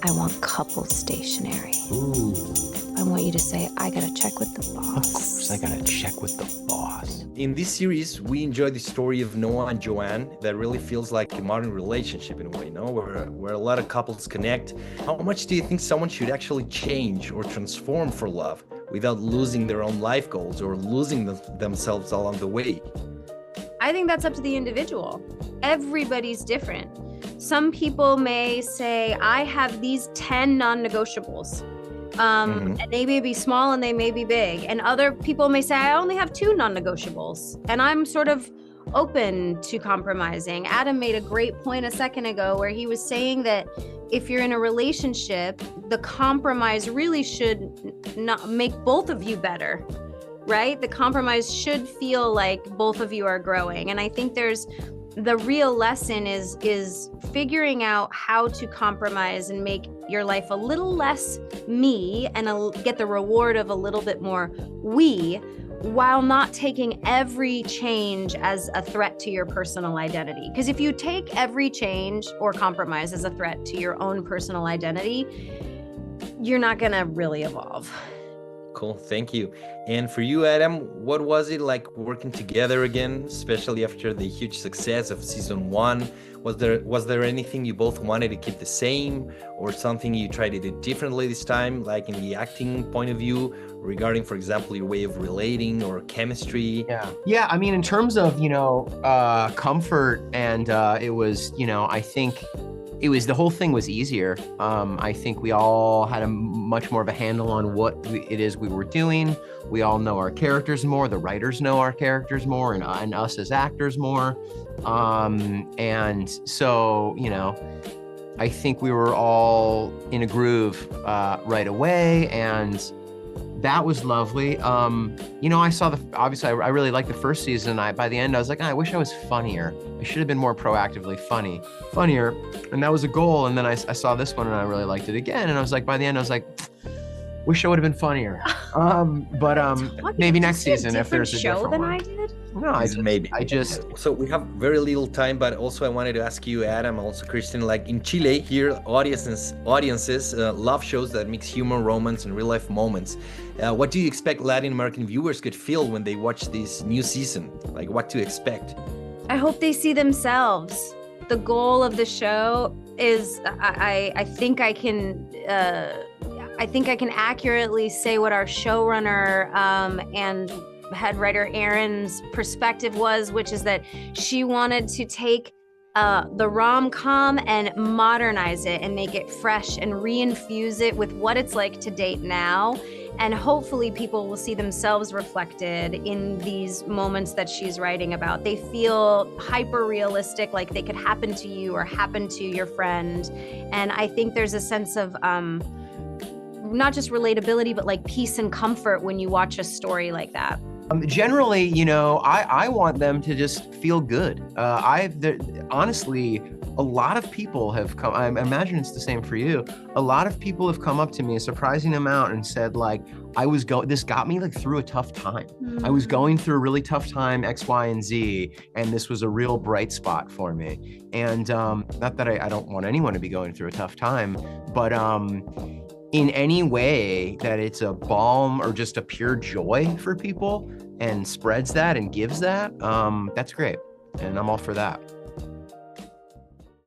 I want couple stationery. Ooh. I want you to say, I gotta check with the boss. Of course, I gotta check with the boss. In this series, we enjoy the story of Noah and Joanne that really feels like a modern relationship in a way, no? Where a lot of couples connect. How much do you think someone should actually change or transform for love without losing their own life goals or losing themselves along the way? I think that's up to the individual. Everybody's different. Some people may say, I have these 10 non-negotiables. And they may be small and they may be big. And other people may say, I only have 2 non-negotiables. And I'm sort of open to compromising. Adam made a great point a second ago where he was saying that if you're in a relationship, the compromise really should not make both of you better, right? The compromise should feel like both of you are growing. And I think the real lesson is figuring out how to compromise and make your life a little less me and get the reward of a little bit more we, while not taking every change as a threat to your personal identity. Because if you take every change or compromise as a threat to your own personal identity, you're not gonna really evolve. Cool, thank you. And for you, Adam, what was it like working together again, especially after the huge success of season 1? Was there anything you both wanted to keep the same or something you tried to do differently this time, like in the acting point of view, regarding, for example, your way of relating or chemistry? Yeah. I mean, in terms of, comfort and it was, I think the whole thing was easier. I think we all had a much more of a handle on what it is we were doing. We all know our characters more. The writers know our characters more, and us as actors more. And so, I think we were all in a groove right away, and that was lovely. I saw obviously I really liked the first season. By the end, I was like, I wish I was funnier. I should have been more proactively funnier. And that was a goal. And then I saw this one and I really liked it again. And I was like, by the end, I was like, wish I would have been funnier. But maybe next season if there's a different than one. I did. No, maybe. So we have very little time, but also I wanted to ask you, Adam, also Kristen, like in Chile, here audiences love shows that mix humor, romance, and real life moments. What do you expect Latin American viewers could feel when they watch this new season? Like what to expect? I hope they see themselves. The goal of the show is, I think I can accurately say what our showrunner and head writer Erin's perspective was, which is that she wanted to take the rom-com and modernize it and make it fresh and reinfuse it with what it's like to date now. And hopefully people will see themselves reflected in these moments that she's writing about. They feel hyper realistic, like they could happen to you or happen to your friend. And I think there's a sense of not just relatability, but like peace and comfort when you watch a story like that. Generally, I want them to just feel good. Honestly, a lot of people have come, I imagine it's the same for you. A lot of people have come up to me a surprising amount and said like, this got me like through a tough time. I was going through a really tough time, X, Y, and Z, and this was a real bright spot for me. And not that I don't want anyone to be going through a tough time, but in any way that it's a balm or just a pure joy for people and spreads that and gives that, that's great. And I'm all for that.